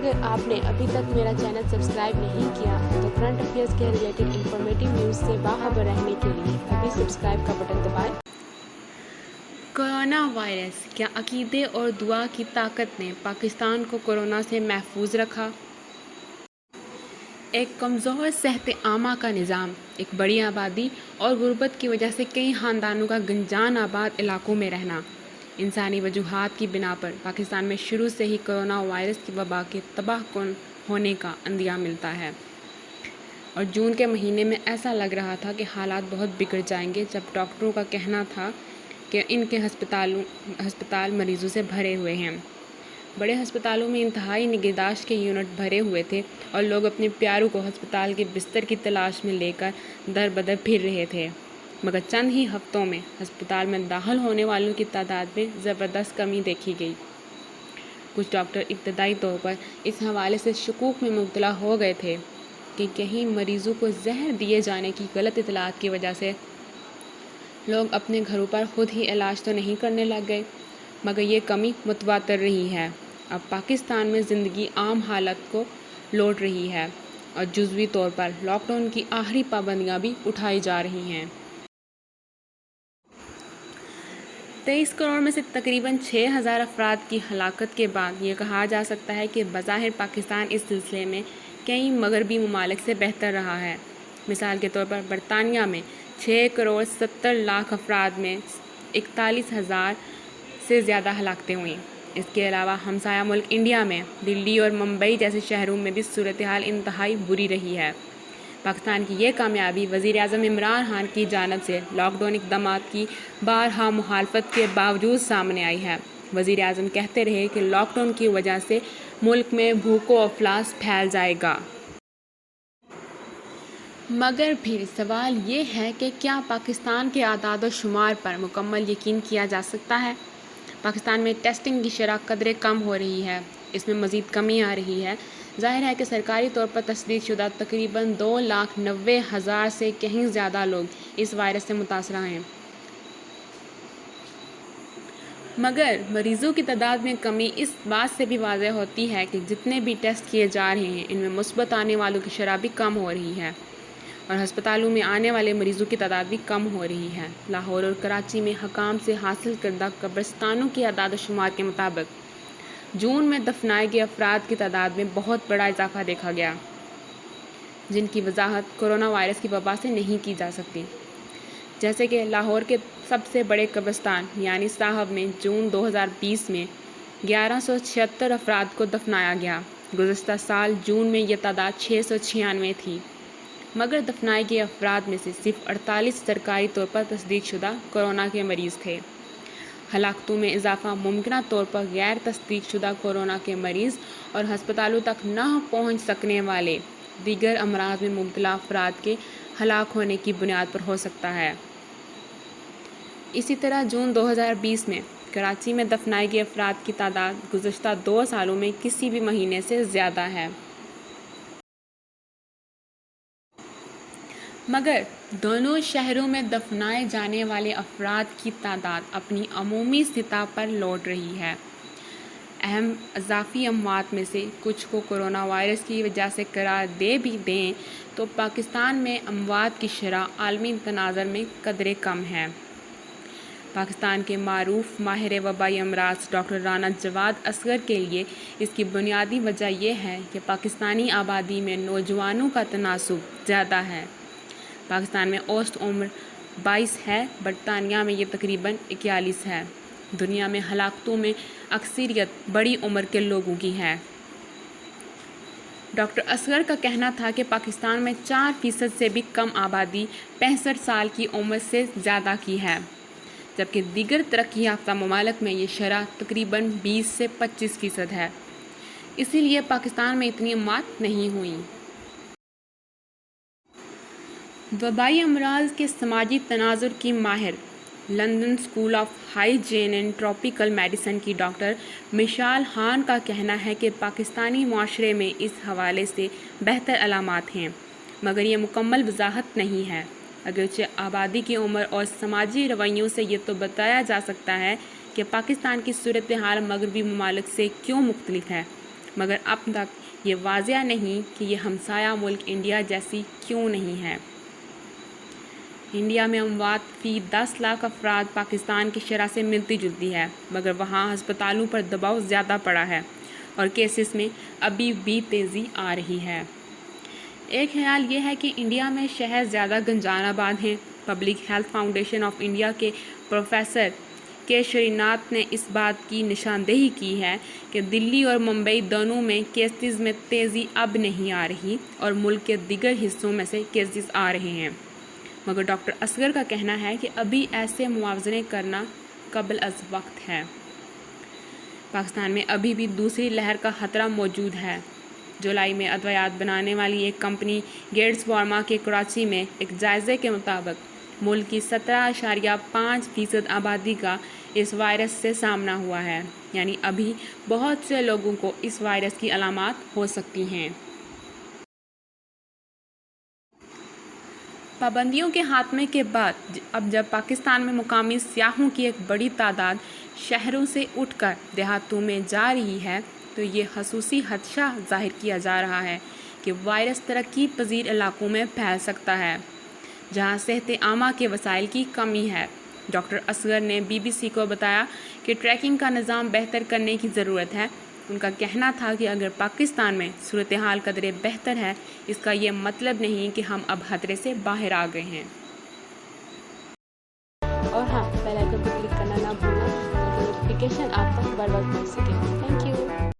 اگر آپ نے ابھی تک میرا چینل سبسکرائب نہیں کیا تو کرنٹ افیئرس کے ریلیٹڈ انفارمیٹیو نیوز سے باخبر رہنے کے لیے ابھی سبسکرائب کا بٹن دبائیں۔ کورونا وائرس، کیا عقیدے اور دعا کی طاقت نے پاکستان کو کورونا سے محفوظ رکھا؟ ایک کمزور صحت عامہ کا نظام، ایک بڑی آبادی اور غربت کی وجہ سے کئی خاندانوں کا گنجان آباد علاقوں میں رہنا، انسانی وجوہات کی بنا پر پاکستان میں شروع سے ہی کورونا وائرس کی وبا کے تباہ کن ہونے کا اندیہ ملتا ہے، اور جون کے مہینے میں ایسا لگ رہا تھا کہ حالات بہت بگڑ جائیں گے، جب ڈاکٹروں کا کہنا تھا کہ ان کے ہسپتال مریضوں سے بھرے ہوئے ہیں۔ بڑے ہسپتالوں میں انتہائی نگہداشت کے یونٹ بھرے ہوئے تھے اور لوگ اپنے پیاروں کو ہسپتال کے بستر کی تلاش میں لے کر در بدر پھر رہے تھے، مگر چند ہی ہفتوں میں ہسپتال میں داخل ہونے والوں کی تعداد میں زبردست کمی دیکھی گئی۔ کچھ ڈاکٹر ابتدائی طور پر اس حوالے سے شکوک میں مبتلا ہو گئے تھے کہ کہیں مریضوں کو زہر دیے جانے کی غلط اطلاعات کی وجہ سے لوگ اپنے گھروں پر خود ہی علاج تو نہیں کرنے لگ گئے، مگر یہ کمی متواتر رہی ہے۔ اب پاکستان میں زندگی عام حالت کو لوٹ رہی ہے اور جزوی طور پر لاک ڈاؤن کی آخری پابندیاں بھی اٹھائی جا رہی ہیں۔ 23 کروڑ میں سے تقریباً 6,000 افراد کی ہلاکت کے بعد یہ کہا جا سکتا ہے کہ بظاہر پاکستان اس سلسلے میں کئی مغربی ممالک سے بہتر رہا ہے۔ مثال کے طور پر برطانیہ میں 6 کروڑ 70 لاکھ افراد میں 41,000 سے زیادہ ہلاکتیں ہوئیں۔ اس کے علاوہ ہمسایہ ملک انڈیا میں دلی اور ممبئی جیسے شہروں میں بھی صورتحال انتہائی بری رہی ہے۔ پاکستان کی یہ کامیابی وزیر اعظم عمران خان کی جانب سے لاک ڈاؤن اقدامات کی بارہا مخالفت کے باوجود سامنے آئی ہے۔ وزیر اعظم کہتے رہے کہ لاک ڈاؤن کی وجہ سے ملک میں بھوک و افلاس پھیل جائے گا۔ مگر پھر سوال یہ ہے کہ کیا پاکستان کے اعداد و شمار پر مکمل یقین کیا جا سکتا ہے؟ پاکستان میں ٹیسٹنگ کی شرح قدرے کم ہو رہی ہے، اس میں مزید کمی آ رہی ہے۔ ظاہر ہے کہ سرکاری طور پر تصدیق شدہ تقریباً 2,90,000 سے کہیں زیادہ لوگ اس وائرس سے متاثرہ ہیں، مگر مریضوں کی تعداد میں کمی اس بات سے بھی واضح ہوتی ہے کہ جتنے بھی ٹیسٹ کیے جا رہے ہیں ان میں مثبت آنے والوں کی شرح بھی کم ہو رہی ہے اور ہسپتالوں میں آنے والے مریضوں کی تعداد بھی کم ہو رہی ہے۔ لاہور اور کراچی میں حکام سے حاصل کردہ قبرستانوں کے اعداد و شمار کے مطابق جون میں دفنائے گئے افراد کی تعداد میں بہت بڑا اضافہ دیکھا گیا، جن کی وضاحت کورونا وائرس کی وبا سے نہیں کی جا سکتی۔ جیسے کہ لاہور کے سب سے بڑے قبرستان یعنی صاحب میں جون 2020 میں 1176 افراد کو دفنایا گیا۔ گزشتہ سال جون میں یہ تعداد 696 تھی، مگر دفنائے گئے افراد میں سے صرف 48 سرکاری طور پر تصدیق شدہ کورونا کے مریض تھے۔ ہلاکتوں میں اضافہ ممکنہ طور پر غیر تصدیق شدہ کورونا کے مریض اور ہسپتالوں تک نہ پہنچ سکنے والے دیگر امراض میں مبتلا افراد کے ہلاک ہونے کی بنیاد پر ہو سکتا ہے۔ اسی طرح جون 2020 میں کراچی میں دفنائے گئے افراد کی تعداد گزشتہ 2 سالوں میں کسی بھی مہینے سے زیادہ ہے، مگر دونوں شہروں میں دفنائے جانے والے افراد کی تعداد اپنی عمومی سطح پر لوٹ رہی ہے۔ اہم اضافی اموات میں سے کچھ کو کورونا وائرس کی وجہ سے قرار دے بھی دیں تو پاکستان میں اموات کی شرح عالمی تناظر میں قدرے کم ہے۔ پاکستان کے معروف ماہر وبائی امراض ڈاکٹر رانا جواد اصغر کے لیے اس کی بنیادی وجہ یہ ہے کہ پاکستانی آبادی میں نوجوانوں کا تناسب زیادہ ہے۔ پاکستان میں اوسط عمر 22 ہے، برطانیہ میں یہ تقریباً 41 ہے۔ دنیا میں ہلاکتوں میں اکثریت بڑی عمر کے لوگوں کی ہے۔ ڈاکٹر اصغر کا کہنا تھا کہ پاکستان میں 4% سے بھی کم آبادی 65 سال کی عمر سے زیادہ کی ہے، جبکہ دیگر ترقی یافتہ ممالک میں یہ شرح تقریباً 20 سے 25% ہے۔ اسی لیے پاکستان میں اتنی اموات نہیں ہوئیں۔ وبائی امراض کے سماجی تناظر کی ماہر، London school of hygiene and tropical medicine کی ڈاکٹر مشال خان کا کہنا ہے کہ پاکستانی معاشرے میں اس حوالے سے بہتر علامات ہیں، مگر یہ مکمل وضاحت نہیں ہے۔ اگرچہ آبادی کی عمر اور سماجی رویوں سے یہ تو بتایا جا سکتا ہے کہ پاکستان کی صورتحال مغربی ممالک سے کیوں مختلف ہے۔ مگر اب تک یہ واضح نہیں کہ یہ ہمسایہ ملک انڈیا جیسی کیوں نہیں ہے۔ انڈیا میں اموات فی 10 لاکھ افراد پاکستان کی شرح سے ملتی جلتی ہے، مگر وہاں ہسپتالوں پر دباؤ زیادہ پڑا ہے اور کیسز میں ابھی بھی تیزی آ رہی ہے۔ ایک خیال یہ ہے کہ انڈیا میں شہر زیادہ گنجان آباد ہیں۔ Public health foundation of India کے پروفیسر کے شری ناتھ نے اس بات کی نشاندہی کی ہے کہ دلی اور ممبئی دونوں میں کیسز میں تیزی اب نہیں آ رہی اور ملک کے دیگر حصوں میں سے کیسز آ رہے ہیں، مگر ڈاکٹر اصغر کا کہنا ہے کہ ابھی ایسے موازنے کرنا قبل از وقت ہے۔ پاکستان میں ابھی بھی دوسری لہر کا خطرہ موجود ہے۔ جولائی میں ادویات بنانے والی ایک کمپنی گیٹس فارما کے کراچی میں ایک جائزے کے مطابق ملک کی 17.5% آبادی کا اس وائرس سے سامنا ہوا ہے، یعنی ابھی بہت سے لوگوں کو اس وائرس کی علامات ہو سکتی ہیں۔ پابندیوں کے خاتمے کے بعد اب جب پاکستان میں مقامی سیاحوں کی ایک بڑی تعداد شہروں سے اٹھ کر دیہاتوں میں جا رہی ہے تو یہ خصوصی خدشہ ظاہر کیا جا رہا ہے کہ وائرس ترقی پذیر علاقوں میں پھیل سکتا ہے جہاں صحت عامہ کے وسائل کی کمی ہے۔ ڈاکٹر اصغر نے BBC کو بتایا کہ ٹریکنگ کا نظام بہتر کرنے کی ضرورت ہے۔ ان کا کہنا تھا کہ اگر پاکستان میں صورتحال قدرے بہتر ہے، اس کا یہ مطلب نہیں کہ ہم اب خطرے سے باہر آ گئے ہیں۔